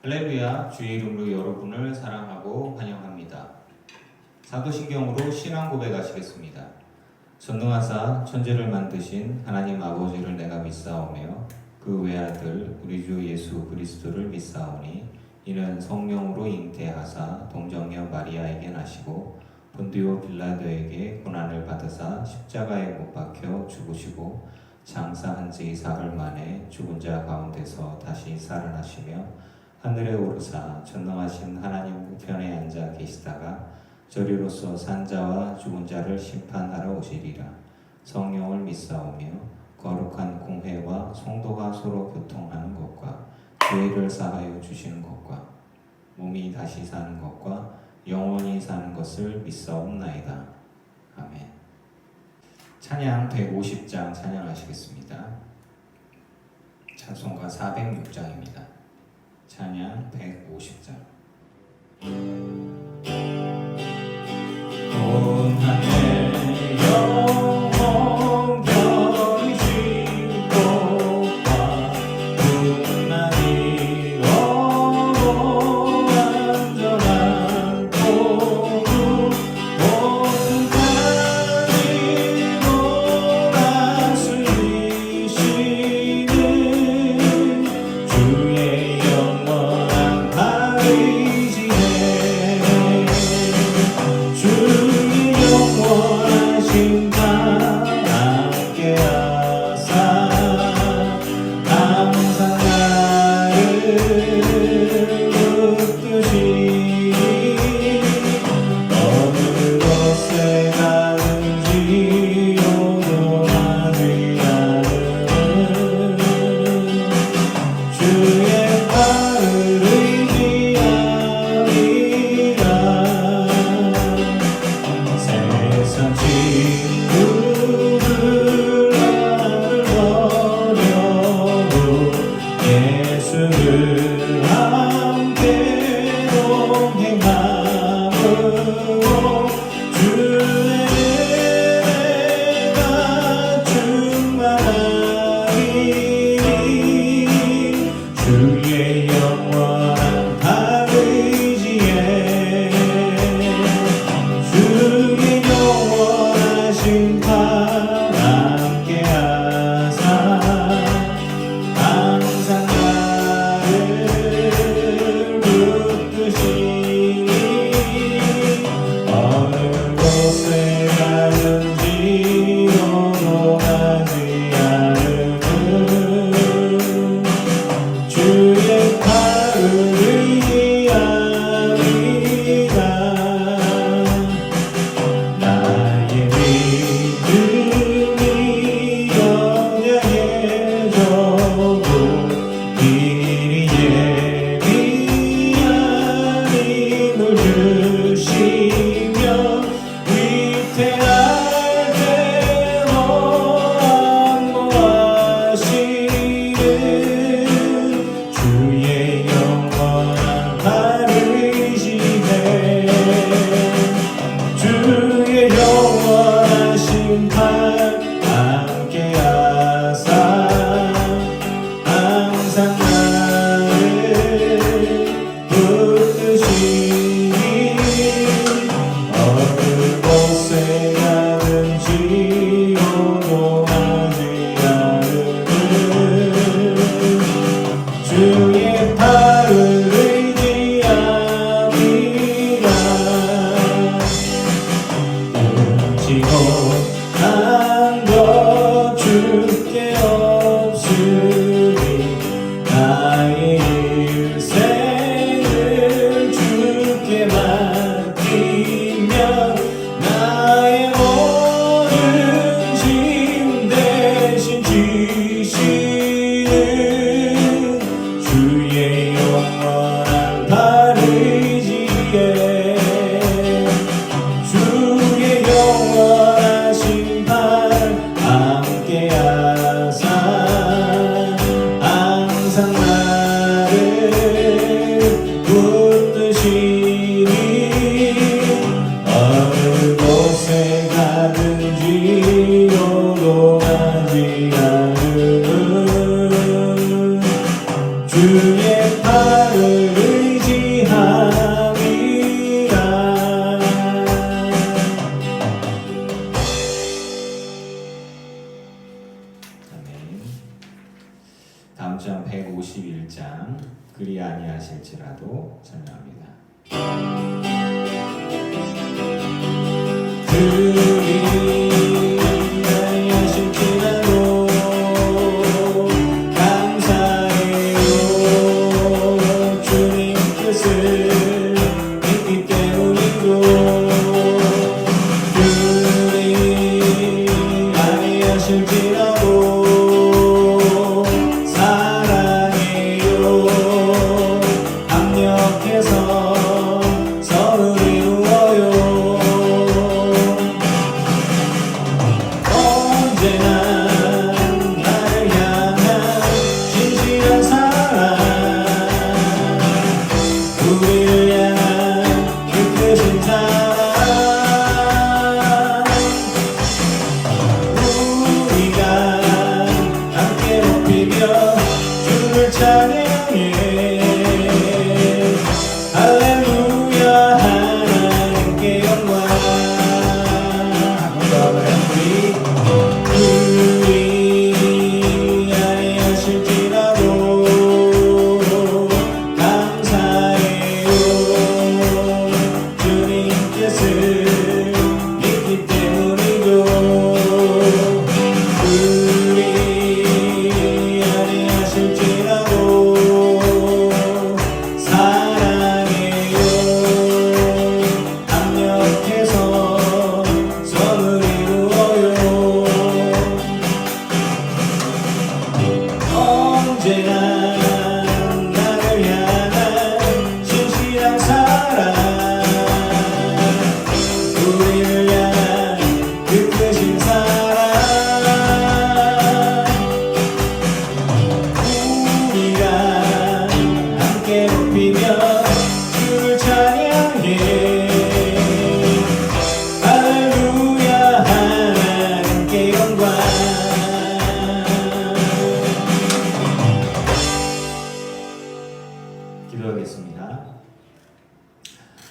할렐루야, 주의 이름으로 여러분을 사랑하고 환영합니다. 사도신경으로 신앙 고백하시겠습니다. 전능하사 천지를 만드신 하나님 아버지를 내가 믿사오며 그 외아들 우리 주 예수 그리스도를 믿사오니 이는 성령으로 잉태하사 동정녀 마리아에게 나시고 본디오 빌라도에게 고난을 받으사 십자가에 못 박혀 죽으시고 장사한 지 사흘 만에 죽은 자 가운데서 다시 살아나시며 하늘에 오르사 전능하신 하나님 우편에 앉아 계시다가 저리로서 산 자와 죽은 자를 심판하러 오시리라. 성령을 믿사오며 거룩한 공회와 성도가 서로 교통하는 것과 죄를 사하여 주시는 것과 몸이 다시 사는 것과 영원히 사는 것을 믿사옵나이다. 아멘. 찬양 150장 찬양하시겠습니다. 찬송가 406장입니다. 찬양 150장. 온 하늘 영원 견이신 것과 분나리 어로 안전한 복음 모든 가지로 다스리시는 주의 영원한 바위지에 주의 영원하신 바 함께하사 항상 나를 붙드시니 어느 곳에 가든지 요동하지 않는 주의 발을 의지하리라. 세상 친구들 나를 버려도 예수를 함께 동행함으로 주의 은혜가 충만하리니 주의 영원한 바위지에 주의 영원하신 바 함께하사 항상 나를 붙드시니 어느 곳에 가든지 요동하지 않는 주의 팔을 의지하리라. 나의 믿음이 영양해져도 미리 예비한 힘을 주시며 위태할 대로 안보하시는 주의 영원한 바위지에 주의 영원하신 발 함께하사 항상 나를 붙드시니 어느 곳에 가든지 요동하지 않는 주의 팔을 의지하리라. 지고 난 것 주께 없으니 나의 일생을 주께 맡기며 나의 모든 짐 대신 지시는 주의 영원한 바위지에 주의 영원하신 발 함께하사 다음 장 151장 그리 아니하실지라도 설명합니다. 그리 아니하실지라도 감사해요. 주님 뜻을 믿기 때문이죠. 그리 아니하실지라도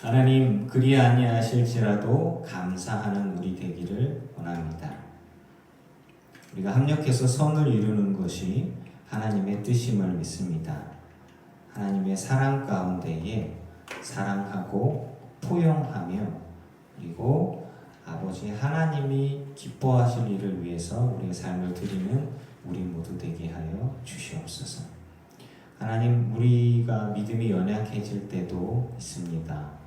하나님 그리 아니하실지라도 감사하는 우리 되기를 원합니다. 우리가 합력해서 선을 이루는 것이 하나님의 뜻임을 믿습니다. 하나님의 사랑 가운데에 사랑하고 포용하며 그리고 아버지 하나님이 기뻐하실 일을 위해서 우리의 삶을 드리는 우리 모두 되게 하여 주시옵소서. 하나님 우리가 믿음이 연약해질 때도 있습니다.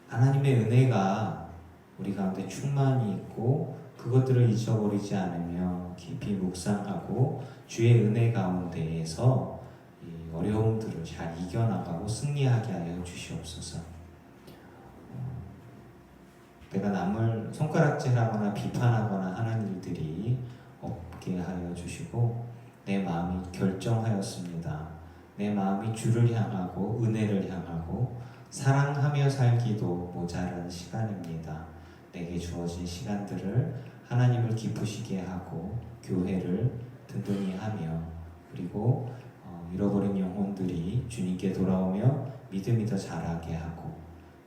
하나님의 은혜가 우리 가운데 충만히 있고 그것들을 잊어버리지 않으며 깊이 묵상하고 주의 은혜 가운데에서 이 어려움들을 잘 이겨나가고 승리하게 하여 주시옵소서. 내가 남을 손가락질하거나 비판하거나 하는 일들이 없게 하여 주시고 내 마음이 결정하였습니다. 내 마음이 주를 향하고 은혜를 향하고 사랑하며 살기도 모자란 시간입니다. 내게 주어진 시간들을 하나님을 기쁘시게 하고 교회를 든든히 하며 그리고 잃어버린 영혼들이 주님께 돌아오며 믿음이 더 자라게 하고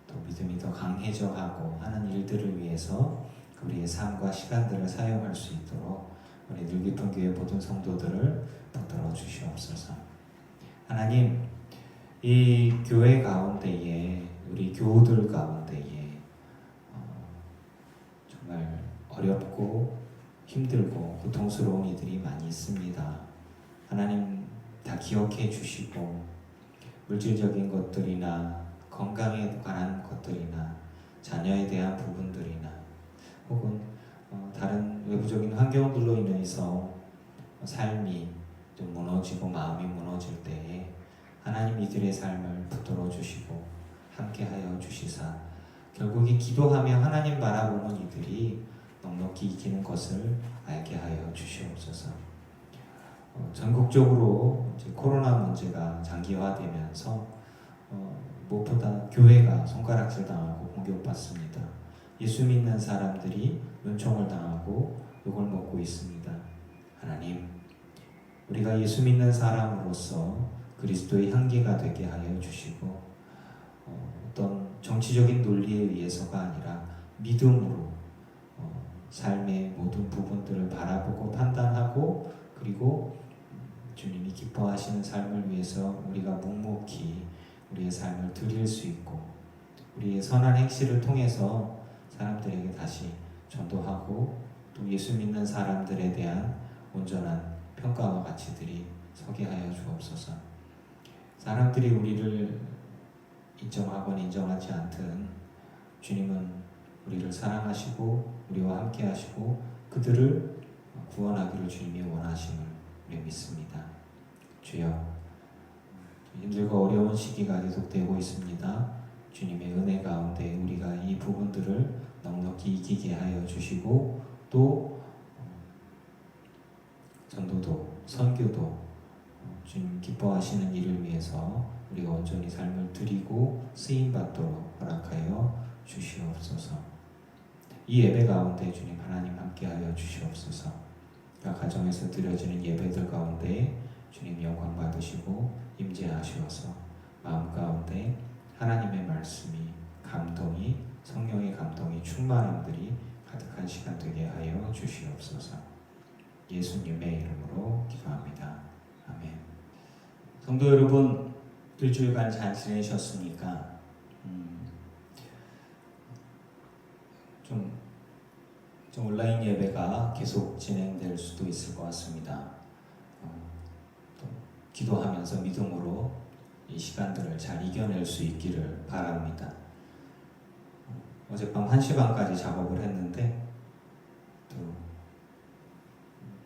또 믿음이 더 강해져 가고 하는 일들을 위해서 우리의 삶과 시간들을 사용할 수 있도록 우리 늘깊은 교회 모든 성도들을 붙들어 주시옵소서. 하나님 이 교회 가운데에 우리 교우들 가운데에 정말 어렵고 힘들고 고통스러운 이들이 많이 있습니다. 하나님 다 기억해 주시고 물질적인 것들이나 건강에 관한 것들이나 자녀에 대한 부분들이나 혹은 다른 외부적인 환경들로 인해서 삶이 좀 무너지고 마음이 무너질 때에 하나님 이들의 삶을 붙들어 주시고 함께하여 주시사 결국에 기도하며 하나님 바라보는 이들이 넉넉히 이기는 것을 알게 하여 주시옵소서. 전국적으로 이제 코로나 문제가 장기화되면서 무엇보다 교회가 손가락질 당하고 공격받습니다. 예수 믿는 사람들이 은총을 당하고 욕을 먹고 있습니다. 하나님, 우리가 예수 믿는 사람으로서 그리스도의 향기가 되게 하여 주시고 어떤 정치적인 논리에 의해서가 아니라 믿음으로 삶의 모든 부분들을 바라보고 판단하고 그리고 주님이 기뻐하시는 삶을 위해서 우리가 묵묵히 우리의 삶을 드릴 수 있고 우리의 선한 행실을 통해서 사람들에게 다시 전도하고 또 예수 믿는 사람들에 대한 온전한 평가와 가치들이 서게 하여 주옵소서. 사람들이 우리를 인정하건 인정하지 않든 주님은 우리를 사랑하시고 우리와 함께 하시고 그들을 구원하기를 주님이 원하심을 우리 믿습니다. 주여, 힘들고 어려운 시기가 계속되고 있습니다. 주님의 은혜 가운데 우리가 이 부분들을 넉넉히 이기게 하여 주시고 또 전도도 선교도 주님 기뻐하시는 일을 위해서 우리가 온전히 삶을 드리고 쓰임받도록 허락하여 주시옵소서. 이 예배 가운데 주님 하나님 함께하여 주시옵소서. 각 가정에서 드려지는 예배들 가운데 주님 영광 받으시고 임재하시옵소서. 마음 가운데 하나님의 말씀이 감동이 성령의 감동이 충만함들이 가득한 시간 되게 하여 주시옵소서. 예수님의 이름으로 기도합니다. 아멘. 성도 여러분, 일주일간 잘 지내셨습니까? 좀 온라인 예배가 계속 진행될 수도 있을 것 같습니다. 또 기도하면서 믿음으로 이 시간들을 잘 이겨낼 수 있기를 바랍니다. 어젯밤 1시 반까지 작업을 했는데 또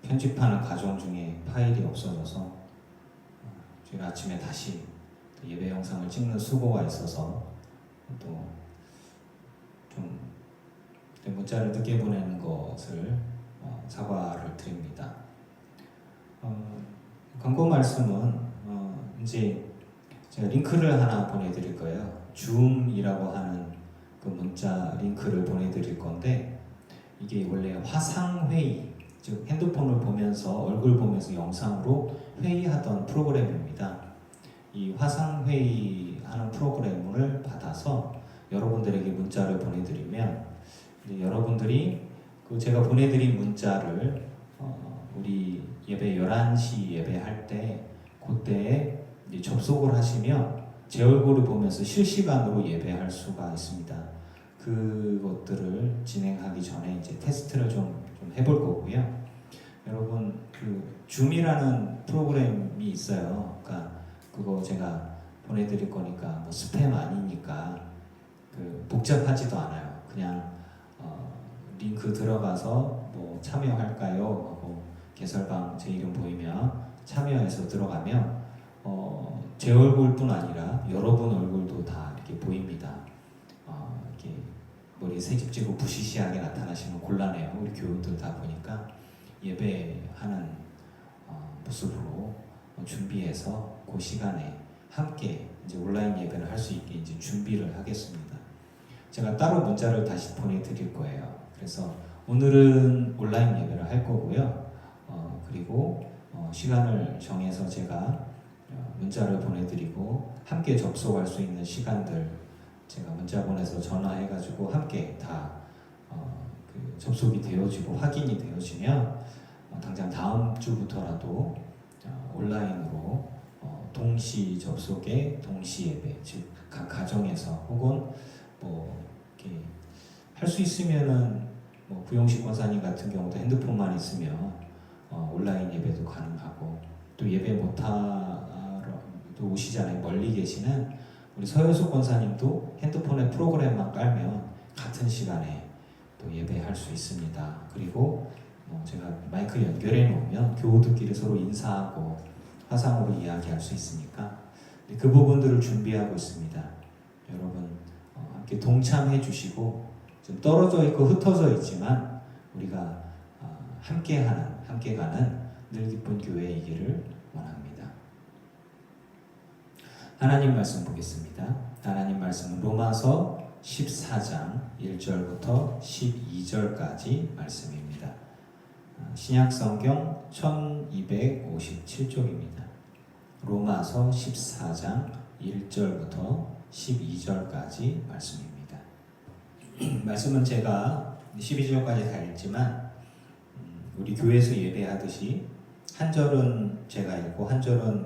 편집하는 과정 중에 파일이 없어져서 주일 아침에 다시 예배 영상을 찍는 수고가 있어서 또 좀 문자를 늦게 보내는 것을 사과를 드립니다. 광고 말씀은 이제 제가 링크를 하나 보내드릴 거예요. 줌이라고 하는 그 문자 링크를 보내드릴 건데 이게 원래 화상회의, 즉 핸드폰을 보면서 얼굴 보면서 영상으로 회의하던 프로그램입니다. 이 화상회의 하는 프로그램을 받아서 여러분들에게 문자를 보내드리면 여러분들이 그 제가 보내드린 문자를 우리 예배 11시 예배할 때 그때에 접속을 하시면 제 얼굴을 보면서 실시간으로 예배할 수가 있습니다. 그것들을 진행하기 전에 이제 테스트를 좀 해볼 거고요. 여러분 그 줌이라는 프로그램이 있어요. 그러니까 그거 제가 보내드릴 거니까 뭐 스팸 아니니까 그 복잡하지도 않아요. 그냥 링크 들어가서 뭐 참여할까요? 하고 개설방 제 이름 보이면 참여해서 들어가면 제 얼굴뿐 아니라 여러분 얼굴도 다 이렇게 보입니다. 이렇게 머리 새집지고 부시시하게 나타나시면 곤란해요. 우리 교우들 다 보니까 예배하는 모습으로 준비해서 그 시간에 함께 이제 온라인 예배를 할 수 있게 이제 준비를 하겠습니다. 제가 따로 문자를 다시 보내드릴 거예요. 그래서 오늘은 온라인 예배를 할 거고요. 그리고 시간을 정해서 제가 문자를 보내드리고 함께 접속할 수 있는 시간들 제가 문자 보내서 전화해가지고 함께 다 그 접속이 되어지고 확인이 되어지면 당장 다음 주부터라도 온라인으로 동시 접속에 동시 예배, 즉 각 가정에서 혹은 뭐 이렇게 할 수 있으면은 뭐 부용식 권사님 같은 경우도 핸드폰만 있으면 온라인 예배도 가능하고 또 예배 못하러 또 오시잖아요. 멀리 계시는 우리 서효숙 권사님도 핸드폰에 프로그램만 깔면 같은 시간에 또 예배할 수 있습니다. 그리고 제가 마이크 연결해 놓으면 교우들끼리 서로 인사하고 화상으로 이야기할 수 있으니까 그 부분들을 준비하고 있습니다. 여러분 함께 동참해 주시고 좀 떨어져 있고 흩어져 있지만 우리가 함께 가는 늘 기쁜 교회이기를 원합니다. 하나님 말씀 보겠습니다. 하나님 말씀은 로마서 14장 1절부터 12절까지 말씀입니다. 신약성경 1257쪽입니다. 로마서 14장 1절부터 12절까지 말씀입니다. 말씀은 제가 12절까지 다 읽지만 우리 교회에서 예배하듯이 한 절은 제가 읽고 한 절은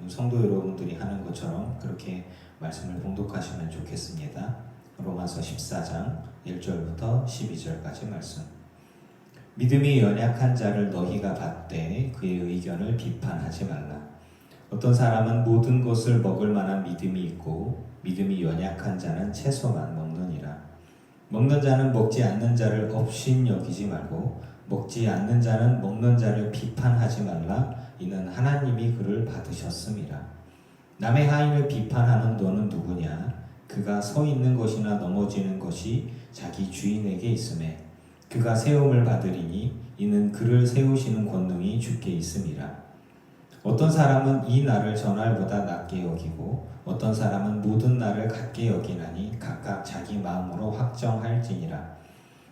성도 여러분들이 하는 것처럼 그렇게 말씀을 봉독하시면 좋겠습니다. 로마서 14장 1절부터 12절까지 말씀. 믿음이 연약한 자를 너희가 받되 그의 의견을 비판하지 말라. 어떤 사람은 모든 것을 먹을 만한 믿음이 있고 믿음이 연약한 자는 채소만 먹느니라. 먹는 자는 먹지 않는 자를 업신여기지 말고 먹지 않는 자는 먹는 자를 비판하지 말라. 이는 하나님이 그를 받으셨음이라. 남의 하인을 비판하는 너는 누구냐? 그가 서 있는 것이나 넘어지는 것이 자기 주인에게 있음에 그가 세움을 받으리니 이는 그를 세우시는 권능이 주께 있음이라. 어떤 사람은 이 날을 전날보다 낮게 여기고 어떤 사람은 모든 날을 같게 여기나니 각각 자기 마음으로 확정할지니라.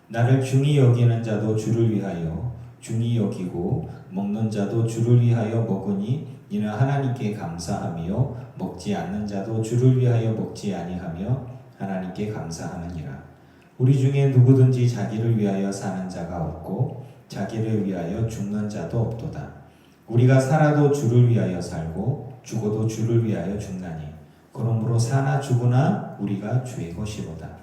나를 중히 여기는 자도 주를 위하여 중히 여기고 먹는 자도 주를 위하여 먹으니 이는 하나님께 감사하며 먹지 않는 자도 주를 위하여 먹지 아니하며 하나님께 감사하느니라. 우리 중에 누구든지 자기를 위하여 사는 자가 없고 자기를 위하여 죽는 자도 없도다. 우리가 살아도 주를 위하여 살고 죽어도 주를 위하여 죽나니 그러므로 사나 죽으나 우리가 주의 것이로다.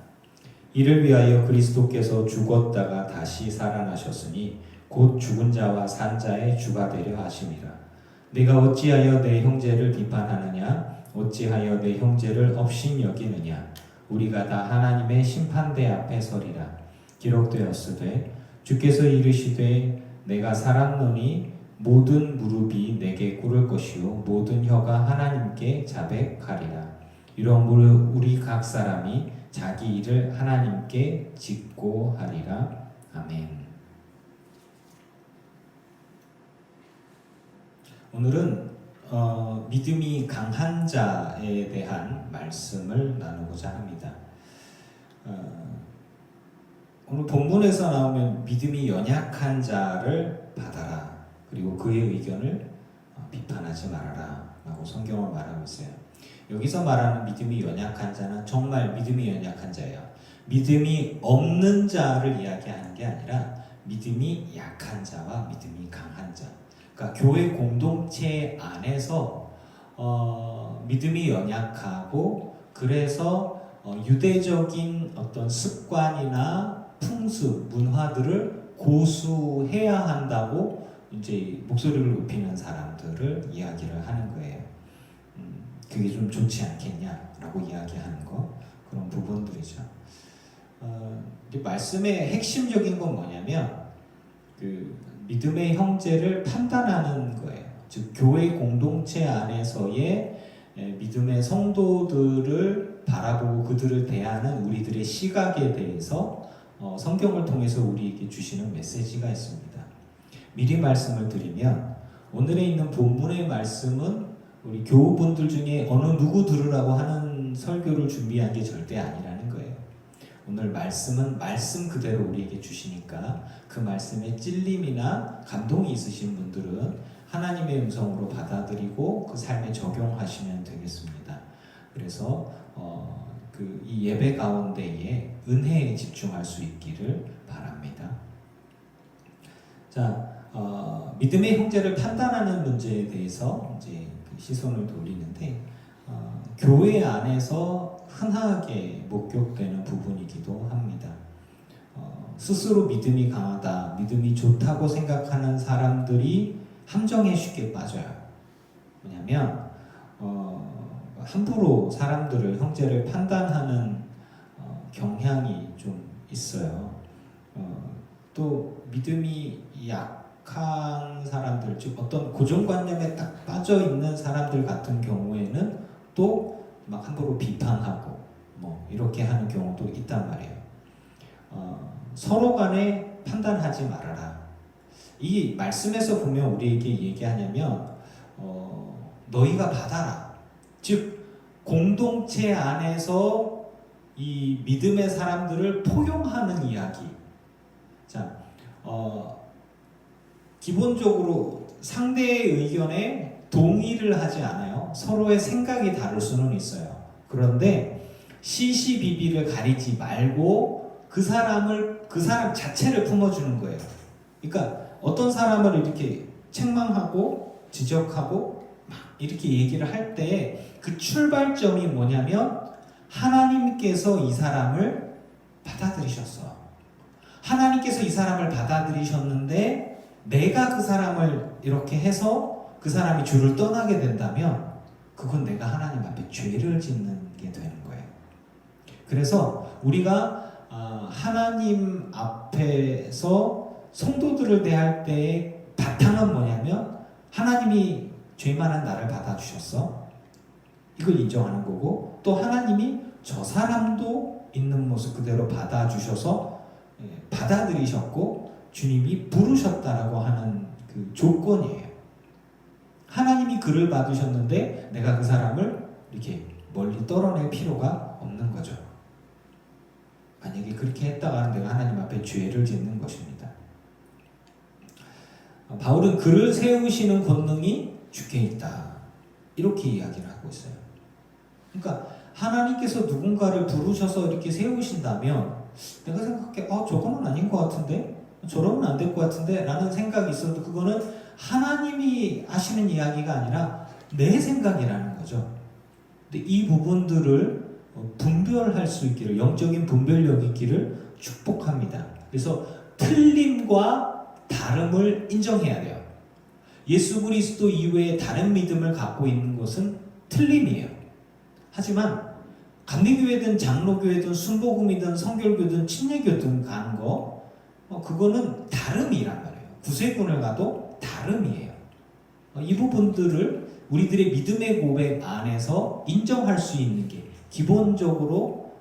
이를 위하여 그리스도께서 죽었다가 다시 살아나셨으니 곧 죽은 자와 산 자의 주가 되려 하심이라. 내가 어찌하여 내 형제를 비판하느냐? 어찌하여 내 형제를 업신여기느냐? 우리가 다 하나님의 심판대 앞에 서리라. 기록되었으되 주께서 이르시되 내가 살았노니 모든 무릎이 내게 꿇을 것이요 모든 혀가 하나님께 자백하리라. 이러므로 우리 각 사람이 자기 일을 하나님께 짓고 하리라. 아멘. 오늘은 믿음이 강한 자에 대한 말씀을 나누고자 합니다. 오늘 본문에서 나오면 믿음이 연약한 자를 받아라. 그리고 그의 의견을 비판하지 말아라 라고 성경은 말하고 있어요. 여기서 말하는 믿음이 연약한 자는 정말 믿음이 연약한 자예요. 믿음이 없는 자를 이야기하는 게 아니라 믿음이 약한 자와 믿음이 강한 자. 그러니까 교회 공동체 안에서 믿음이 연약하고 그래서 유대적인 어떤 습관이나 풍습, 문화들을 고수해야 한다고 이제 목소리를 높이는 사람들을 이야기를 하는 거예요. 그게 좀 좋지 않겠냐라고 이야기하는 거, 그런 부분들이죠. 말씀의 핵심적인 건 뭐냐면 그 믿음의 형제를 판단하는 거예요. 즉 교회 공동체 안에서의 믿음의 성도들을 바라보고 그들을 대하는 우리들의 시각에 대해서 성경을 통해서 우리에게 주시는 메시지가 있습니다. 미리 말씀을 드리면 오늘에 있는 본문의 말씀은 우리 교우분들 중에 어느 누구 들으라고 하는 설교를 준비한 게 절대 아니라는 거예요. 오늘 말씀은 말씀 그대로 우리에게 주시니까 그 말씀에 찔림이나 감동이 있으신 분들은 하나님의 음성으로 받아들이고 그 삶에 적용하시면 되겠습니다. 그래서 이 예배 가운데에 은혜에 집중할 수 있기를 바랍니다. 자, 믿음의 형제를 판단하는 문제에 대해서 이제 시선을 돌리는데 교회 안에서 흔하게 목격되는 부분이기도 합니다. 스스로 믿음이 강하다, 믿음이 좋다고 생각하는 사람들이 함정에 쉽게 빠져요. 왜냐하면 함부로 사람들을 형제를 판단하는 경향이 좀 있어요. 또 믿음이 약한 사람들, 즉 어떤 고정관념에 딱 빠져 있는 사람들 같은 경우에는 또 막 함부로 비판하고 뭐 이렇게 하는 경우도 있단 말이에요. 서로 간에 판단하지 말아라. 이 말씀에서 보면 우리에게 얘기하냐면 너희가 받아라. 즉 공동체 안에서 이 믿음의 사람들을 포용하는 이야기. 자, 기본적으로 상대의 의견에 동의를 하지 않아요. 서로의 생각이 다를 수는 있어요. 그런데 시시비비를 가리지 말고 그 사람 자체를 품어주는 거예요. 그러니까 어떤 사람을 이렇게 책망하고 지적하고 막 이렇게 얘기를 할 때 그 출발점이 뭐냐면 하나님께서 이 사람을 받아들이셨어. 하나님께서 이 사람을 받아들이셨는데 내가 그 사람을 이렇게 해서 그 사람이 주를 떠나게 된다면 그건 내가 하나님 앞에 죄를 짓는 게 되는 거예요. 그래서 우리가 하나님 앞에서 성도들을 대할 때의 바탕은 뭐냐면 하나님이 죄 많은 나를 받아주셨어. 이걸 인정하는 거고 또 하나님이 저 사람도 있는 모습 그대로 받아주셔서 받아들이셨고 주님이 부르셨다라고 하는 그 조건이에요. 하나님이 그를 받으셨는데 내가 그 사람을 이렇게 멀리 떨어낼 필요가 없는 거죠. 만약에 그렇게 했다가 내가 하나님 앞에 죄를 짓는 것입니다. 바울은 그를 세우시는 권능이 주께 있다. 이렇게 이야기를 하고 있어요. 그러니까 하나님께서 누군가를 부르셔서 이렇게 세우신다면 내가 생각해 저거는 아닌 것 같은데 저러면 안 될 것 같은데 라는 생각이 있어도 그거는 하나님이 하시는 이야기가 아니라 내 생각이라는 거죠. 근데 이 부분들을 분별할 수 있기를 영적인 분별력 있기를 축복합니다. 그래서 틀림과 다름을 인정해야 돼요. 예수 그리스도 이외에 다른 믿음을 갖고 있는 것은 틀림이에요. 하지만 감리교회든 장로교회든 순복음이든 성결교든 침례교든 가는 거 그거는 다름이란 말이에요. 구세군을 가도 다름이에요. 이 부분들을 우리들의 믿음의 고백 안에서 인정할 수 있는 게 기본적으로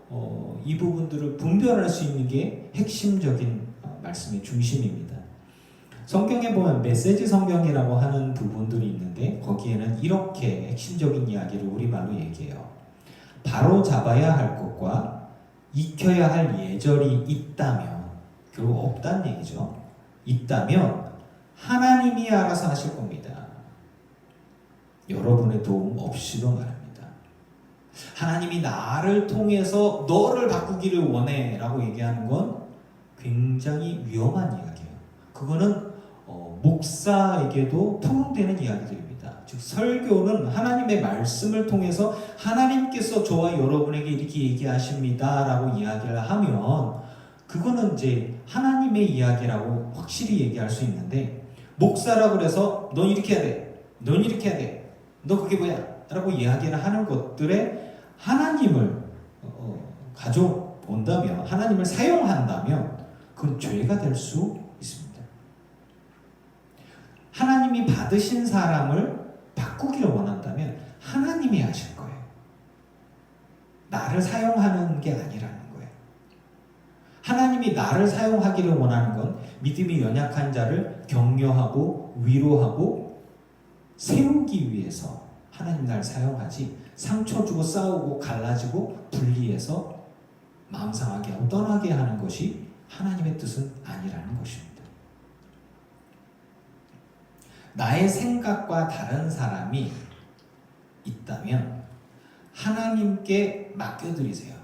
이 부분들을 분별할 수 있는 게 핵심적인 말씀의 중심입니다. 성경에 보면 메시지 성경이라고 하는 부분들이 있는데 거기에는 이렇게 핵심적인 이야기를 우리말로 얘기해요. 바로 잡아야 할 것과 익혀야 할 예절이 있다면 결국 없다는 얘기죠. 있다면 하나님이 알아서 하실 겁니다. 여러분의 도움 없이도 말합니다. 하나님이 나를 통해서 너를 바꾸기를 원해 라고 얘기하는 건 굉장히 위험한 이야기예요. 그거는 목사에게도 통용되는 이야기들입니다. 즉 설교는 하나님의 말씀을 통해서 하나님께서 저와 여러분에게 이렇게 얘기하십니다 라고 이야기를 하면 그거는 이제 하나님의 이야기라고 확실히 얘기할 수 있는데 목사라고 그래서 넌 이렇게 해야 돼, 넌 이렇게 해야 돼, 너 그게 뭐야 라고 이야기를 하는 것들에 하나님을 가져본다면 하나님을 사용한다면 그건 죄가 될 수 있습니다. 하나님이 받으신 사람을 바꾸기를 원한다면 하나님이 하실 거예요. 나를 사용하는 게 아니라는 거예요. 하나님이 나를 사용하기를 원하는 건 믿음이 연약한 자를 격려하고 위로하고 세우기 위해서 하나님 날 사용하지 상처 주고 싸우고 갈라지고 분리해서 마음 상하게 하고 떠나게 하는 것이 하나님의 뜻은 아니라는 것입니다. 나의 생각과 다른 사람이 있다면 하나님께 맡겨드리세요.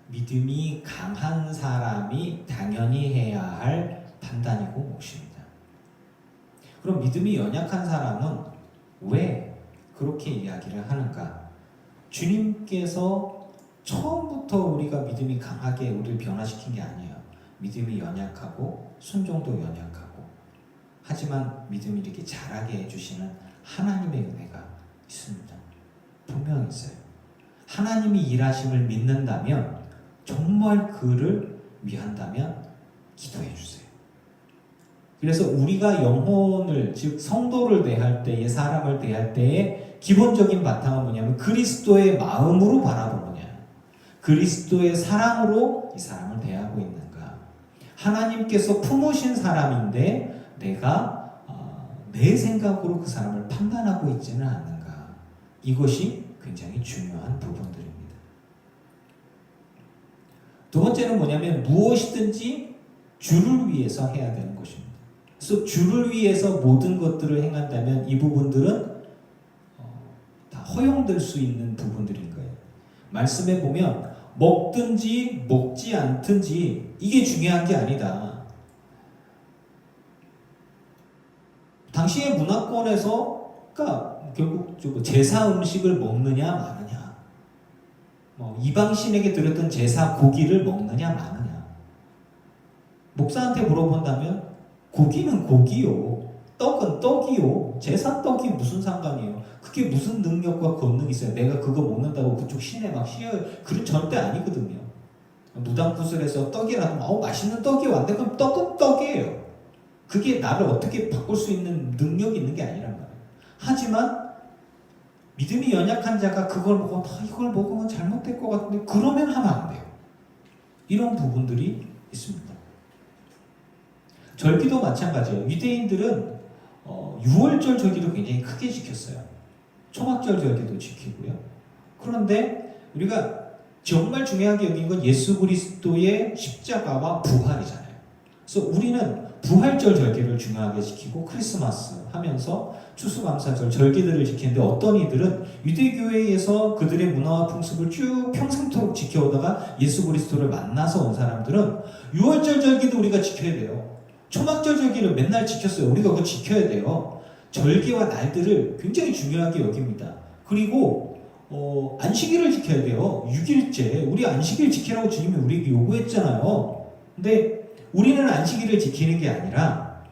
믿음이 강한 사람이 당연히 해야 할 판단이고 몫입니다. 그럼 믿음이 연약한 사람은 왜 그렇게 이야기를 하는가? 주님께서 처음부터 우리가 믿음이 강하게 우리를 변화시킨 게 아니에요. 믿음이 연약하고 순종도 연약하고 하지만 믿음이 이렇게 자라게 해주시는 하나님의 은혜가 있습니다. 분명히 있어요. 하나님이 일하심을 믿는다면 정말 그를 위한다면 기도해 주세요. 그래서 우리가 영혼을 즉 성도를 대할 때에 사람을 대할 때에 기본적인 바탕은 뭐냐면 그리스도의 마음으로 바라보느냐 그리스도의 사랑으로 이 사람을 대하고 있는가 하나님께서 품으신 사람인데 내가 내 생각으로 그 사람을 판단하고 있지는 않는가 이것이 굉장히 중요한 부분들입니다. 두 번째는 뭐냐면 무엇이든지 주를 위해서 해야 되는 것입니다. 그래서 주를 위해서 모든 것들을 행한다면 이 부분들은 다 허용될 수 있는 부분들인 거예요. 말씀에 보면 먹든지 먹지 않든지 이게 중요한 게 아니다. 당시의 문화권에서 그러니까 결국 제사 음식을 먹느냐 마느냐, 이방신에게 드렸던 제사 고기를 먹느냐 마느냐. 목사한테 물어본다면 고기는 고기요, 떡은 떡이요, 제사 떡이 무슨 상관이에요? 그게 무슨 능력과 권능이 있어요? 내가 그거 먹는다고 그쪽 신에 막 씌어요? 그런 절대 아니거든요. 무당구슬에서 떡이라도 맛있는 떡이 왔는데 그럼 떡은 떡이에요. 그게 나를 어떻게 바꿀 수 있는 능력이 있는 게 아니란 말이에요. 하지만 믿음이 연약한 자가 그걸 보고 이걸 먹으면 잘못될 것 같은데 그러면 하면 안 돼요. 이런 부분들이 있습니다. 절기도 마찬가지예요. 유대인들은 6월절 절기도 굉장히 크게 지켰어요. 초막절 절기도 지키고요. 그런데 우리가 정말 중요하게 여긴 건 예수 그리스도의 십자가와 부활이잖아요. 그래서 우리는 부활절 절기를 중요하게 지키고 크리스마스 하면서 추수감사절 절기들을 지키는데 어떤 이들은 유대교회에서 그들의 문화와 풍습을 쭉 평생토록 지켜오다가 예수 그리스도를 만나서 온 사람들은 6월절 절기도 우리가 지켜야 돼요. 초막절 절기를 맨날 지켰어요. 우리가 그거 지켜야 돼요. 절기와 날들을 굉장히 중요하게 여깁니다. 그리고 안식일을 지켜야 돼요. 6일째. 우리 안식일 지키라고 주님이 우리에게 요구했잖아요. 근데 우리는 안식일을 지키는 게 아니라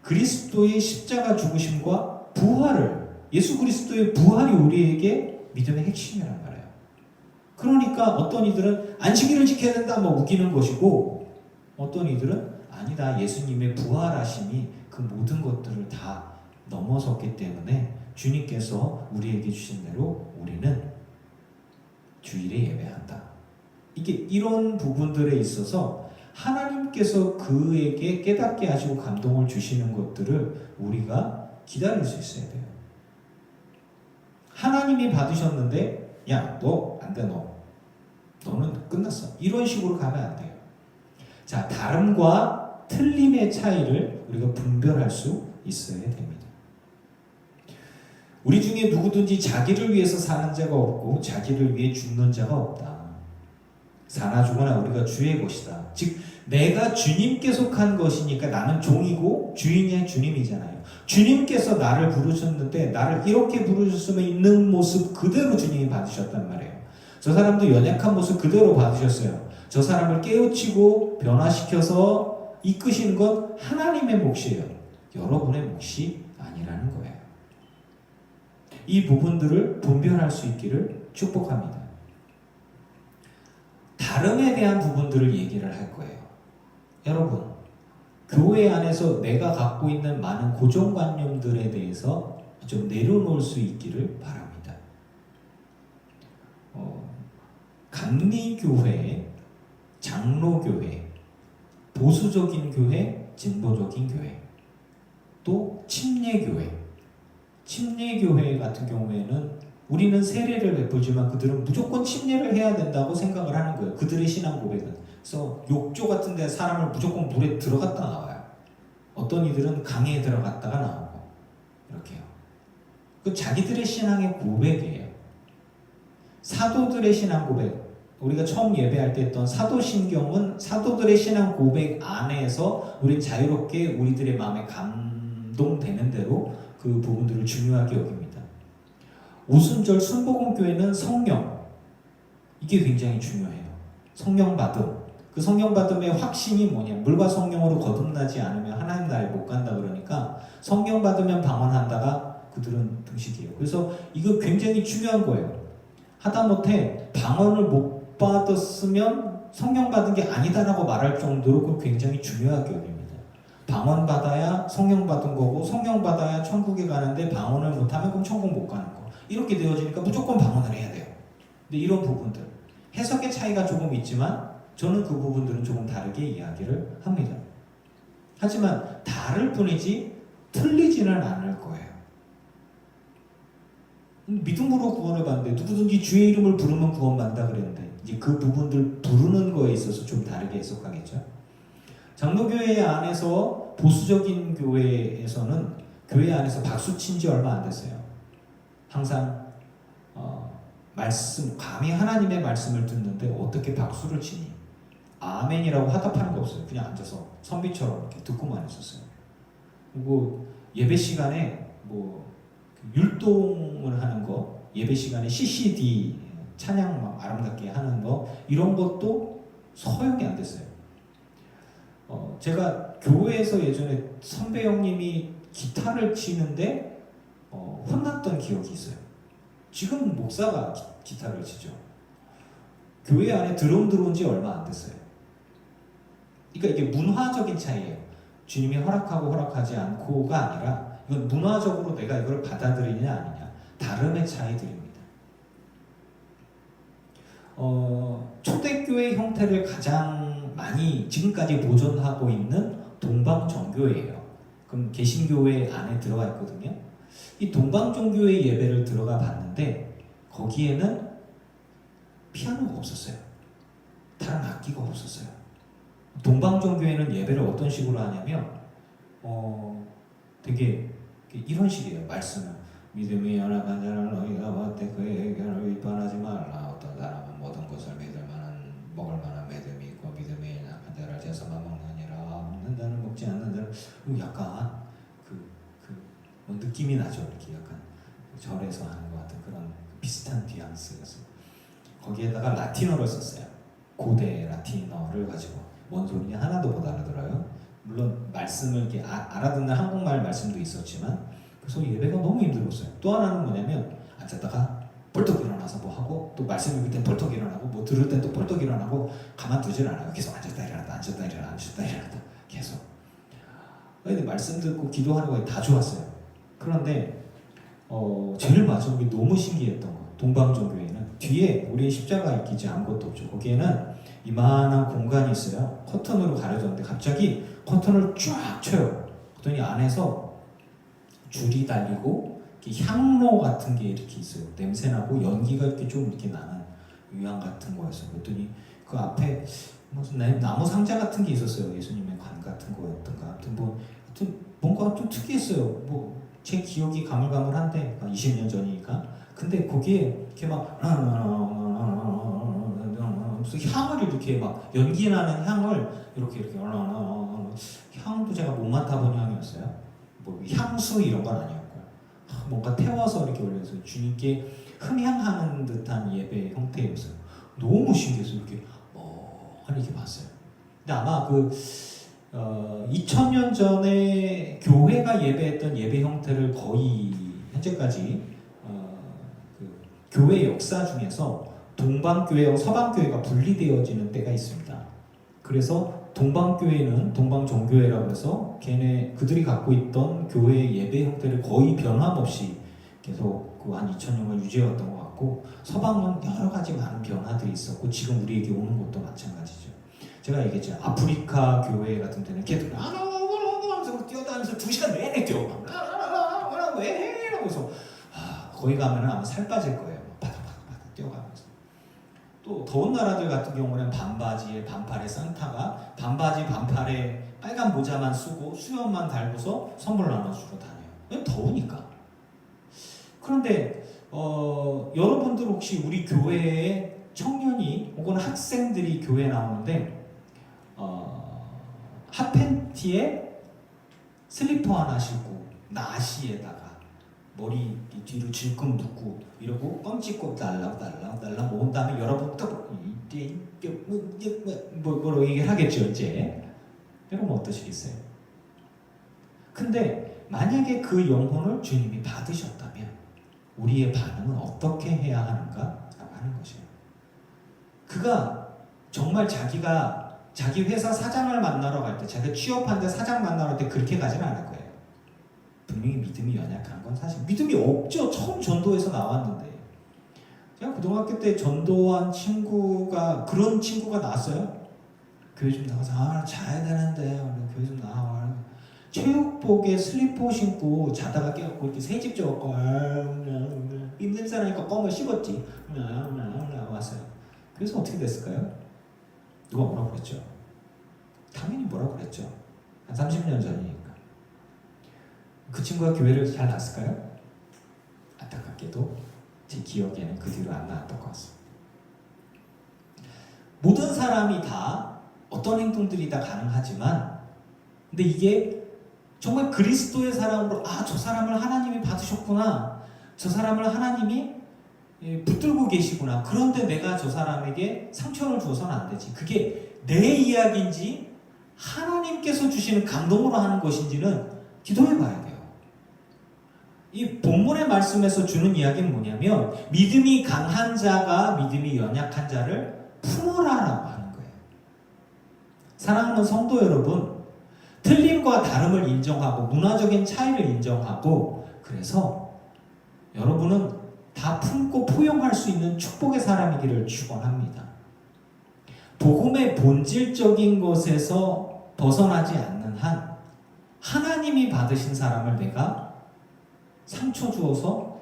그리스도의 십자가 죽으심과 부활을, 예수 그리스도의 부활이 우리에게 믿음의 핵심이란 말이에요. 그러니까 어떤 이들은 안식일을 지켜야 된다 우기는 것이고, 어떤 이들은 아니다, 예수님의 부활하심이 그 모든 것들을 다 넘어섰기 때문에 주님께서 우리에게 주신 대로 우리는 주일에 예배한다. 이게 이런 부분들에 있어서 하나님께서 그에게 깨닫게 하시고 감동을 주시는 것들을 우리가 기다릴 수 있어야 돼요. 하나님이 받으셨는데 야, 너 안 돼, 너는 끝났어. 이런 식으로 가면 안 돼요. 자, 다름과 틀림의 차이를 우리가 분별할 수 있어야 됩니다. 우리 중에 누구든지 자기를 위해서 사는 자가 없고 자기를 위해 죽는 자가 없다. 사나 죽으나 우리가 주의 것이다. 즉 내가 주님께 속한 것이니까 나는 종이고 주인이 주님이잖아요. 주님께서 나를 부르셨는데 나를 이렇게 부르셨으면 있는 모습 그대로 주님이 받으셨단 말이에요. 저 사람도 연약한 모습 그대로 받으셨어요. 저 사람을 깨우치고 변화시켜서 이끄시는 건 하나님의 몫이에요. 여러분의 몫이 아니라는 거예요. 이 부분들을 분별할 수 있기를 축복합니다. 다름에 대한 부분들을 얘기를 할 거예요. 여러분, 교회 안에서 내가 갖고 있는 많은 고정관념들에 대해서 좀 내려놓을 수 있기를 바랍니다. 감리교회, 장로교회, 보수적인 교회, 진보적인 교회, 또 침례교회. 침례교회 같은 경우에는 우리는 세례를 베풀지만 그들은 무조건 침례를 해야 된다고 생각을 하는 거예요. 그들의 신앙 고백은. 그래서 욕조 같은 데 사람을 무조건 물에 들어갔다 나와요. 어떤 이들은 강에 들어갔다가 나오고 이렇게요. 그 자기들의 신앙의 고백이에요. 사도들의 신앙 고백, 우리가 처음 예배할 때 했던 사도신경은 사도들의 신앙 고백 안에서 우리 자유롭게 우리들의 마음에 감동되는 대로 그 부분들을 중요하게 여깁니다. 오순절 순복음교회는 성령, 이게 굉장히 중요해요. 성령 받음. 그 성령 받음의 확신이 뭐냐? 물과 성령으로 거듭나지 않으면 하나님 나라에 못 간다 그러니까 성령 받으면 방언한다가 그들은 등식이에요. 그래서 이거 굉장히 중요한 거예요. 하다못해 방언을 못 받았으면 성령 받은 게 아니다라고 말할 정도로 그건 굉장히 중요하게 여깁니다. 방언 받아야 성령 받은 거고 성령 받아야 천국에 가는데 방언을 못하면 그럼 천국 못 가는 거. 이렇게 되어지니까 무조건 방언을 해야 돼요. 근데 이런 부분들 해석의 차이가 조금 있지만 저는 그 부분들은 조금 다르게 이야기를 합니다. 하지만 다를 뿐이지 틀리지는 않을 거예요. 믿음으로 구원을 받는데 누구든지 주의 이름을 부르면 구원받는다 그랬는데 이제 그 부분들 부르는 거에 있어서 좀 다르게 해석하겠죠. 장로교회 안에서 보수적인 교회에서는 교회 안에서 박수 친 지 얼마 안 됐어요. 항상 말씀, 감히 하나님의 말씀을 듣는데 어떻게 박수를 치니? 아멘이라고 화답하는 거 없어요. 그냥 앉아서 선비처럼 이렇게 듣고만 있었어요. 그리고 예배 시간에 뭐 율동을 하는 거, 예배 시간에 CCD 찬양 막 아름답게 하는 거 이런 것도 허용이 안 됐어요. 제가 교회에서 예전에 선배 형님이 기타를 치는데 혼났던 기억이 있어요. 지금은 목사가 기타를 치죠. 교회 안에 드럼 들어온 지 얼마 안 됐어요. 그러니까 이게 문화적인 차이예요. 주님이 허락하고 허락하지 않고가 아니라 이건 문화적으로 내가 이걸 받아들이냐 아니냐 다름의 차이들입니다. 초대교회 형태를 가장 많이 지금까지 보존하고 있는 동방정교회예요. 그럼 개신교회 안에 들어가 있거든요. 이 동방정교회 예배를 들어가 봤는데 거기에는 피아노가 없었어요. 다른 악기가 없었어요. 동방정교회는 예배를 어떤 식으로 하냐면 되게 이런 식이에요. 말씀은 믿음이 연합한 자는 너희가 왔대 그의 의견을 위반하지 말라. 어떤 사람은 모든 것을 믿을 만한 먹을 만한 믿음이 있고 믿음이 연합한 자를 제사만 먹느니라. 먹는 자는 먹지 않는 자는 약간 뭐 느낌이 나죠. 이렇게 약간 절에서 하는 것 같은 그런 비슷한 뉘앙스였어요. 거기에다가 라틴어를 썼어요. 고대 라틴어를 가지고 뭔 소리냐 하나도 못 알아들어요. 물론 말씀을 이렇게 알아듣는 한국말 말씀도 있었지만 그래서 예배가 너무 힘들었어요. 또 하나는 뭐냐면 앉았다가 벌떡 일어나서 뭐 하고 또 말씀 읽을 땐 벌떡 일어나고 뭐 들을 땐 또 벌떡 일어나고 가만두질 않아요. 계속 앉았다 일어났다 앉았다 일어났다 앉았다 일어났다 계속. 근데 말씀 듣고 기도하는 거 다 좋았어요. 그런데 제일 마지막에 너무 신기했던 거 동방정교회는 뒤에 우리 십자가 있기지 아무것도 없죠. 거기에는 이만한 공간이 있어요. 커튼으로 가려졌는데 갑자기 커튼을 쫙 쳐요. 그랬더니 안에서 줄이 달리고 향로 같은 게 이렇게 있어요. 냄새나고 연기가 이렇게 좀 이렇게 나는 유향 같은 거였어요. 그랬더니 그 앞에 무슨 나무 상자 같은 게 있었어요. 예수님의 관 같은 거였던가. 하여튼 뭔가 좀 특이했어요. 뭐 제 기억이 가물가물한데 20년 전이니까. 근데 거기에 이렇게 막 무슨 향을 이렇게 막 연기 나는 향을 이렇게 향도 제가 못 맡아본 향이었어요. 뭐 향수 이런 건 아니었고요. 뭔가 태워서 이렇게 올려서 주님께 흠향하는 듯한 예배 형태였어요. 너무 신기해서 이렇게 이렇게 봤어요. 근데 아마 2000년 전에 교회가 예배했던 예배 형태를 거의 현재까지 교회 역사 중에서 동방교회와 서방교회가 분리되어지는 때가 있습니다. 그래서 동방교회는 동방정교회라고 해서 그들이 갖고 있던 교회의 예배 형태를 거의 변함없이 계속 한 2000년을 유지해왔던 것 같고 서방은 여러 가지 많은 변화들이 있었고 지금 우리에게 오는 것도 마찬가지죠. 제가 얘기했죠. 아프리카 교회 같은 데는 걔들 하면서 뛰어다니면서 2시간 내내 뛰어 왜 해? 이러면서 거기 가면은 아마 살 빠질 거예요. 바닥바닥 뛰어가면서. 또 더운 나라들 같은 경우는 반바지에 반팔에 산타가 반바지 반팔에 빨간 모자만 쓰고 수염만 달고서 선물 나눠주러 다녀요. 왜? 더우니까. 그런데 여러분들 혹시 우리 교회에 청년이 혹은 학생들이 교회에 나오는데 핫팬티에 슬리퍼 하나 신고 나시에다가 머리 뒤로 질끈 묶고 이러고 뻥 찍고 달랑 모은 다음에 여러분 또 뭐라고 얘기를 하겠죠 이제. 여러분 어떠시겠어요? 근데 만약에 그 영혼을 주님이 받으셨다면 우리의 반응은 어떻게 해야 하는가? 라고 하는 것이에요. 그가 정말 자기 회사 사장을 만나러 갈 때, 자기가 취업하는데 사장 만나러 갈 때 그렇게 가지는 않을 거예요. 분명히 믿음이 연약한 건 사실 믿음이 없죠. 처음 전도에서 나왔는데. 제가 고등학교 때 전도한 그런 친구가 나왔어요. 교회 좀 나가서 자야 되는데 교회 좀 나와. 체육복에 슬리퍼 신고 자다가 깨갖고 이렇게 새집 져갖고 입냄새 나니까 껌을 씹었지. 왔어요. 그래서 어떻게 됐을까요? 누가 뭐라고 그랬죠? 당연히 뭐라고 그랬죠. 한 30년 전이니까. 그 친구가 교회를 잘 났을까요? 안타깝게도 제 기억에는 그 뒤로 안 나왔던 것 같습니다. 모든 사람이 다 어떤 행동들이 다 가능하지만 근데 이게 정말 그리스도의 사랑으로 저 사람을 하나님이 받으셨구나. 저 사람을 하나님이 붙들고 계시구나. 그런데 내가 저 사람에게 상처를 주어서는 안 되지. 그게 내 이야기인지 하나님께서 주시는 감동으로 하는 것인지는 기도해 봐야 돼요. 이 본문의 말씀에서 주는 이야기는 뭐냐면 믿음이 강한 자가 믿음이 연약한 자를 품어라라고 하는 거예요. 사랑하는 성도 여러분, 틀림과 다름을 인정하고 문화적인 차이를 인정하고 그래서 여러분은 다 품고 포용할 수 있는 축복의 사람이기를 축원합니다. 복음의 본질적인 것에서 벗어나지 않는 한 하나님이 받으신 사람을 내가 상처 주어서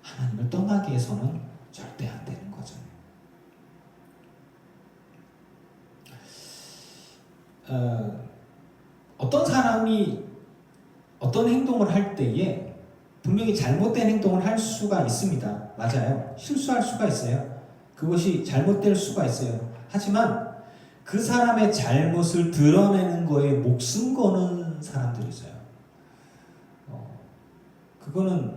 하나님을 떠나게 해서는 절대 안 되는 거죠. 어떤 사람이 어떤 행동을 할 때에 분명히 잘못된 행동을 할 수가 있습니다. 맞아요. 실수할 수가 있어요. 그것이 잘못될 수가 있어요. 하지만 그 사람의 잘못을 드러내는 거에 목숨 거는 사람들이 있어요. 그거는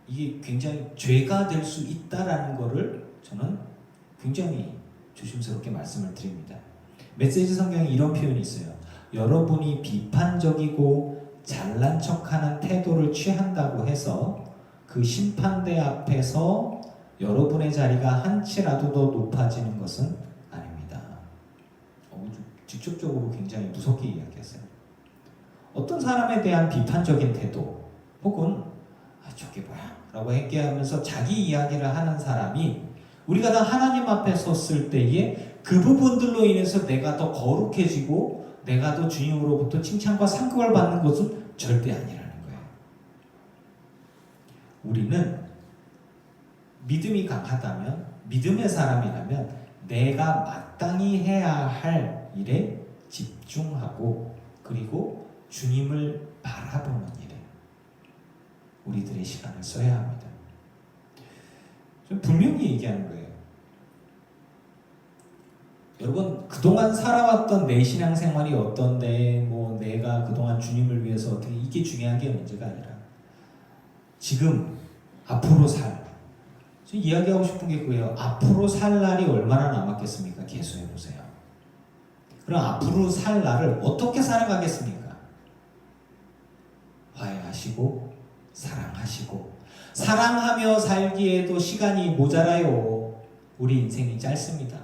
이게 굉장히 죄가 될 수 있다라는 거를 저는 굉장히 조심스럽게 말씀을 드립니다. 메시지 성경에 이런 표현이 있어요. 여러분이 비판적이고 잘난 척하는 태도를 취한다고 해서 그 심판대 앞에서 여러분의 자리가 한치라도 더 높아지는 것은 아닙니다. 직접적으로 굉장히 무섭게 이야기했어요. 어떤 사람에 대한 비판적인 태도 혹은 저게 뭐야 라고 얘기하면서 자기 이야기를 하는 사람이 우리가 다 하나님 앞에 섰을 때에 그 부분들로 인해서 내가 더 거룩해지고 내가 더 주님으로부터 칭찬과 상급을 받는 것은 절대 아니라는 거예요. 우리는 믿음이 강하다면, 믿음의 사람이라면 내가 마땅히 해야 할 일에 집중하고 그리고 주님을 바라보는 일에 우리들의 시간을 써야 합니다. 좀 분명히 얘기하는 거예요. 여러분, 그동안 살아왔던 내 신앙생활이 어떤데 내가 그동안 주님을 위해서 어떻게, 이게 중요한 게 문제가 아니라 지금 앞으로 살, 이야기하고 싶은 게 그거예요. 앞으로 살 날이 얼마나 남았겠습니까? 계수해 보세요. 그럼 앞으로 살 날을 어떻게 살아가겠습니까? 화해하시고 사랑하시고, 사랑하며 살기에도 시간이 모자라요. 우리 인생이 짧습니다.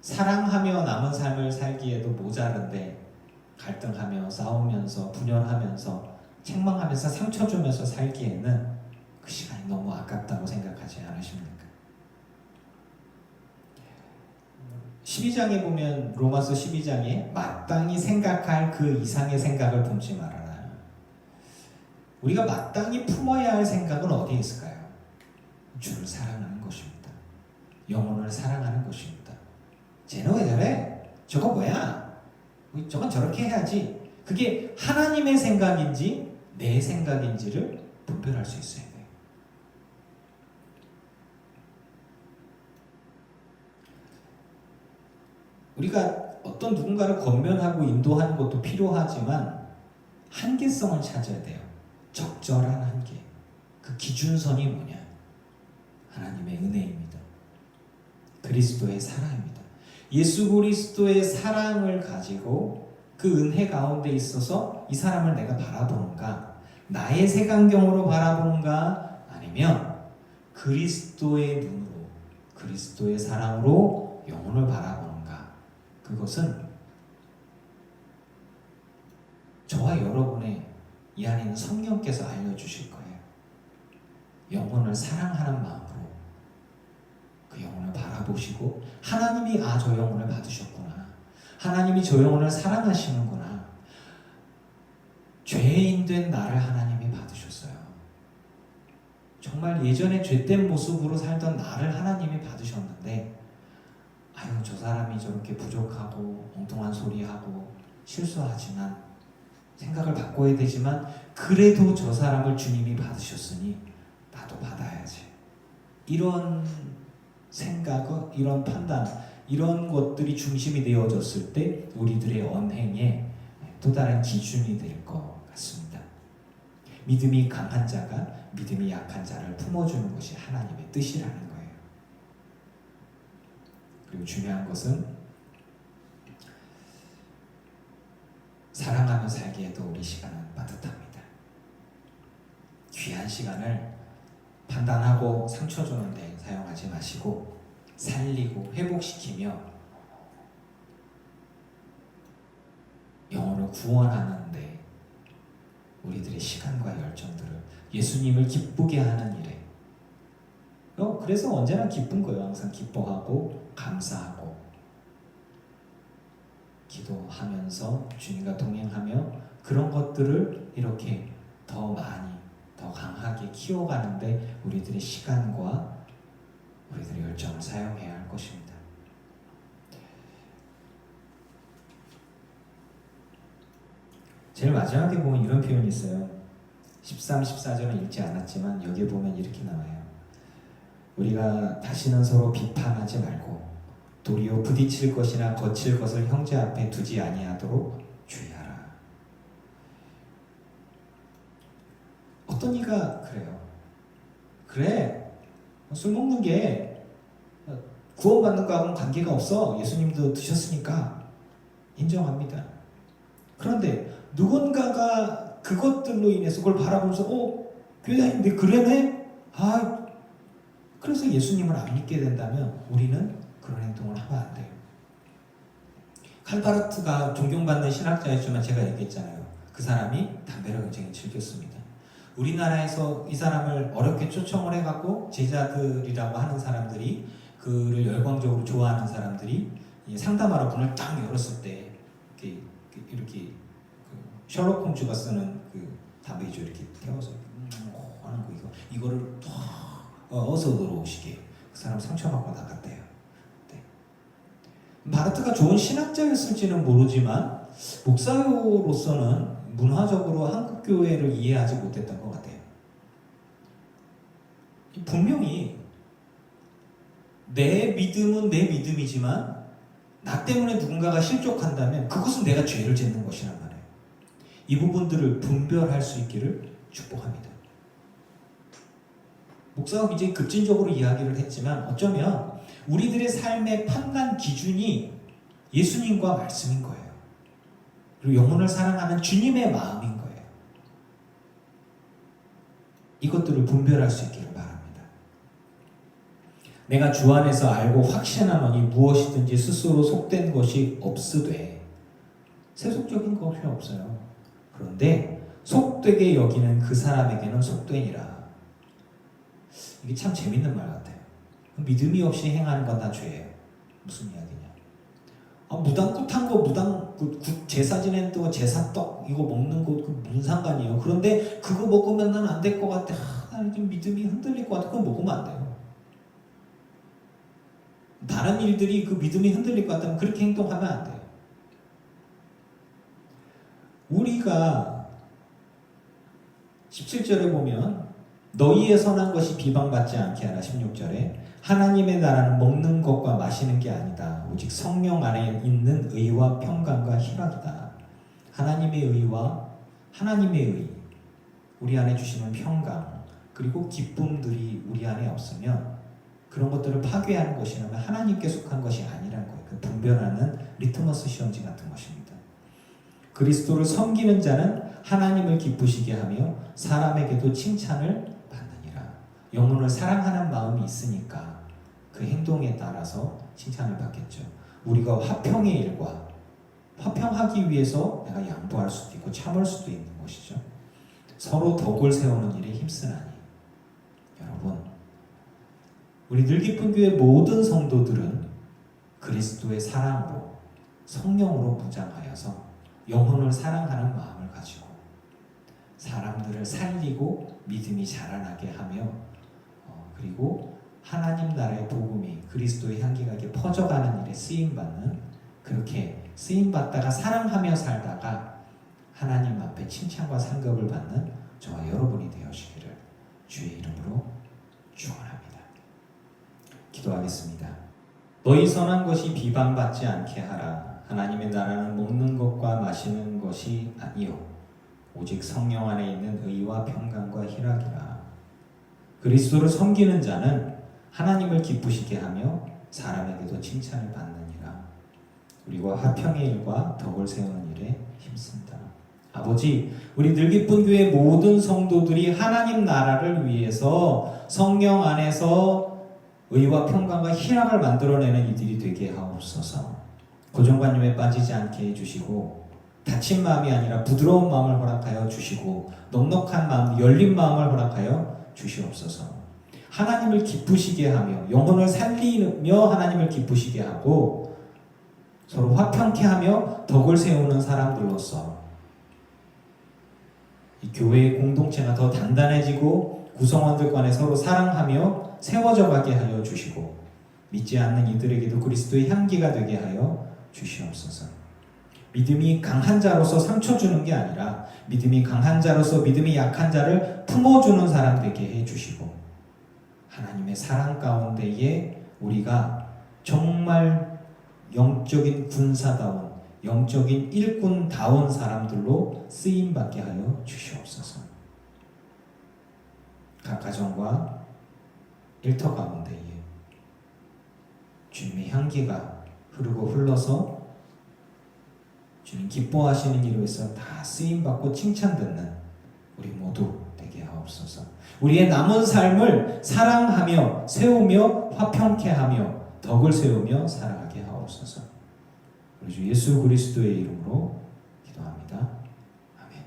사랑하며 남은 삶을 살기에도 모자른데 갈등하며 싸우면서 분열하면서 책망하면서 상처 주면서 살기에는 그 시간이 너무 아깝다고 생각하지 않으십니까? 12장에 보면, 로마서 12장에 마땅히 생각할 그 이상의 생각을 품지 말아라. 우리가 마땅히 품어야 할 생각은 어디에 있을까요? 주를 사랑하는 것입니다. 영혼을 사랑하는 것입니다. 쟤는 왜 저래? 저거 뭐야? 저건 저렇게 해야지. 그게 하나님의 생각인지 내 생각인지를 분별할 수 있어야 돼요. 우리가 어떤 누군가를 권면하고 인도하는 것도 필요하지만 한계성을 찾아야 돼요. 적절한 한계. 그 기준선이 뭐냐? 하나님의 은혜입니다. 그리스도의 사랑입니다. 예수 그리스도의 사랑을 가지고 그 은혜 가운데 있어서 이 사람을 내가 바라보는가? 나의 색안경으로 바라보는가? 아니면 그리스도의 눈으로, 그리스도의 사랑으로 영혼을 바라보는가? 그것은 저와 여러분의 이 안에 있는 성령께서 알려주실 거예요. 영혼을 사랑하는 마음으로 그 영혼을 바라보시고, 하나님이 저 영혼을 받으셨구나, 하나님이 저 영혼을 사랑하시는구나, 죄인 된 나를 하나님이 받으셨어요. 정말 예전에 죄된 모습으로 살던 나를 하나님이 받으셨는데, 저 사람이 저렇게 부족하고 엉뚱한 소리하고 실수하지만, 생각을 바꿔야 되지만 그래도 저 사람을 주님이 받으셨으니 나도 받아야지. 이런 생각, 이런 판단, 이런 것들이 중심이 되어졌을 때 우리들의 언행에 또 다른 기준이 될 것 같습니다. 믿음이 강한 자가 믿음이 약한 자를 품어주는 것이 하나님의 뜻이라는 거예요. 그리고 중요한 것은 사랑하며 살기에도 우리 시간은 빠듯합니다. 귀한 시간을 판단하고 상처 주는데 사용하지 마시고 살리고 회복시키며 영혼을 구원하는데 우리들의 시간과 열정들을 예수님을 기쁘게 하는 일에 그래서 언제나 기쁜 거예요. 항상 기뻐하고 감사하고 기도하면서 주님과 동행하며 그런 것들을 이렇게 더 많이 더 강하게 키워가는데 우리들의 시간과 우리들의 열정을 사용해야 할 것입니다. 제일 마지막에 보면 이런 표현이 있어요. 13, 14절은 읽지 않았지만 여기에 보면 이렇게 나와요. 우리가 다시는 서로 비판하지 말고 도리어 부딪힐 것이나 거칠 것을 형제 앞에 두지 아니하도록 주의하라. 어떤 이가 그래요. 그래, 술 먹는 게 구원받는 거하고는 관계가 없어. 예수님도 드셨으니까 인정합니다. 그런데 누군가가 그것들로 인해서 그걸 바라보면서 교회 다니는데 그러네? 그래서 예수님을 안 믿게 된다면 우리는 그런 행동을 하면 안 돼요. 칼바르트가 존경받는 신학자였지만 제가 얘기했잖아요. 그 사람이 담배를 굉장히 즐겼습니다. 우리나라에서 이 사람을 어렵게 초청을 해갖고 제자들이라고 하는 사람들이 그를 열광적으로 좋아하는 사람들이 상담하러 문을 딱 열었을 때 이렇게 셜록 홈즈가 쓰는 그 담배죠. 이렇게 태워서 하는 거 이거를 어서 들어오시게 그 사람 상처받고 나갔대요. 네. 바르트가 좋은 신학자였을지는 모르지만 목사로서는 문화적으로 한국 교회를 이해하지 못했던 것 같아요. 분명히 내 믿음은 내 믿음이지만 나 때문에 누군가가 실족한다면 그것은 내가 죄를 짓는 것이란 말이에요. 이 부분들을 분별할 수 있기를 축복합니다. 목사가 굉장히 급진적으로 이야기를 했지만 어쩌면 우리들의 삶의 판단 기준이 예수님과 말씀인 거예요. 그리고 영혼을 사랑하는 주님의 마음인 거예요. 이것들을 분별할 수 있기를 바랍니다. 내가 주 안에서 알고 확신하노니 무엇이든지 스스로 속된 것이 없으되 세속적인 것이 없어요. 그런데 속되게 여기는 그 사람에게는 속되니라. 이게 참 재밌는 말 같아요. 믿음이 없이 행하는 건 다 죄예요. 무슨 이야기냐? 무당굿한 거 제사 지내는 거 제사떡 이거 먹는 거 무슨 상관이에요? 그런데 그거 먹으면 난 안 될 것 같아. 나는 좀 믿음이 흔들릴 것 같아. 그거 먹으면 안 돼요. 다른 일들이 그 믿음이 흔들릴 것 같다면 그렇게 행동하면 안 돼요. 우리가 17절에 보면 너희의 선한 것이 비방받지 않게 하라. 16절에 하나님의 나라는 먹는 것과 마시는 게 아니다. 오직 성령 안에 있는 의와 평강과 희락이다. 하나님의 의와 하나님의 의, 우리 안에 주시는 평강 그리고 기쁨들이 우리 안에 없으면 그런 것들을 파괴하는 것이라면 하나님께 속한 것이 아니라는 거예요. 그 분별하는 리트머스 시험지 같은 것입니다. 그리스도를 섬기는 자는 하나님을 기쁘시게 하며 사람에게도 칭찬을 받느니라. 영혼을 사랑하는 마음이 있으니까 그 행동에 따라서 칭찬을 받겠죠. 우리가 화평의 일과 화평하기 위해서 내가 양보할 수도 있고 참을 수도 있는 것이죠. 서로 덕을 세우는 일에 힘쓰나니. 여러분, 우리 늘기쁜 교회 모든 성도들은 그리스도의 사랑으로 성령으로 무장하여서 영혼을 사랑하는 마음을 가지고 사람들을 살리고 믿음이 자라나게 하며 그리고 하나님 나라의 복음이 그리스도의 향기가 이렇게 퍼져가는 일에 쓰임받는, 그렇게 쓰임받다가 사랑하며 살다가 하나님 앞에 칭찬과 상급을 받는 저와 여러분이 되어주시기를 주의 이름으로 축원합니다. 기도하겠습니다. 너희 선한 것이 비방받지 않게 하라. 하나님의 나라는 먹는 것과 마시는 것이 아니요 오직 성령 안에 있는 의와 평강과 희락이라. 그리스도를 섬기는 자는 하나님을 기쁘시게 하며 사람에게도 칭찬을 받느니라. 그리고 화평의 일과 덕을 세우는 일에 힘쓴다. 아버지, 우리 늘기쁜 교회 모든 성도들이 하나님 나라를 위해서 성령 안에서 의와 평강과 희락을 만들어내는 이들이 되게 하옵소서. 고정관념에 빠지지 않게 해주시고 다친 마음이 아니라 부드러운 마음을 허락하여 주시고 넉넉한 마음, 열린 마음을 허락하여 주시옵소서. 하나님을 기쁘시게 하며 영혼을 살리며 하나님을 기쁘시게 하고 서로 화평케 하며 덕을 세우는 사람들로서 이 교회의 공동체가 더 단단해지고 구성원들 간에 서로 사랑하며 세워져 가게 하여 주시고 믿지 않는 이들에게도 그리스도의 향기가 되게 하여 주시옵소서. 믿음이 강한 자로서 상처 주는 게 아니라 믿음이 강한 자로서 믿음이 약한 자를 품어주는 사람 되게 해주시고 하나님의 사랑 가운데에 우리가 정말 영적인 군사다운 영적인 일꾼다운 사람들로 쓰임받게 하여 주시옵소서. 각 가정과 일터 가운데에 주님의 향기가 흐르고 흘러서 주님 기뻐하시는 일로 해서 다 쓰임받고 칭찬받는 우리 모두 되게 하옵소서. 우리의 남은 삶을 사랑하며 세우며 화평케 하며 덕을 세우며 살아가게 하옵소서. 우리 주 예수 그리스도의 이름으로 기도합니다. 아멘.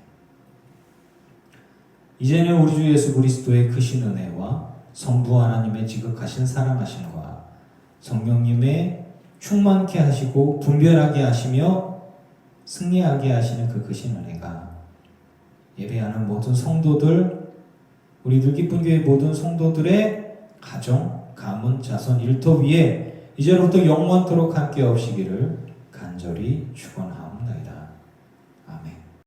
이제는 우리 주 예수 그리스도의 크신 은혜와 성부 하나님의 지극하신 사랑하심과 성령님의 충만케 하시고 분별하게 하시며 승리하게 하시는 그 크신 은혜가 예배하는 모든 성도들, 우리 늘기쁜 교회 모든 성도들의 가정, 가문, 자손, 일터 위에 이제로부터 영원토록 함께 없시기를 간절히 축원합니다.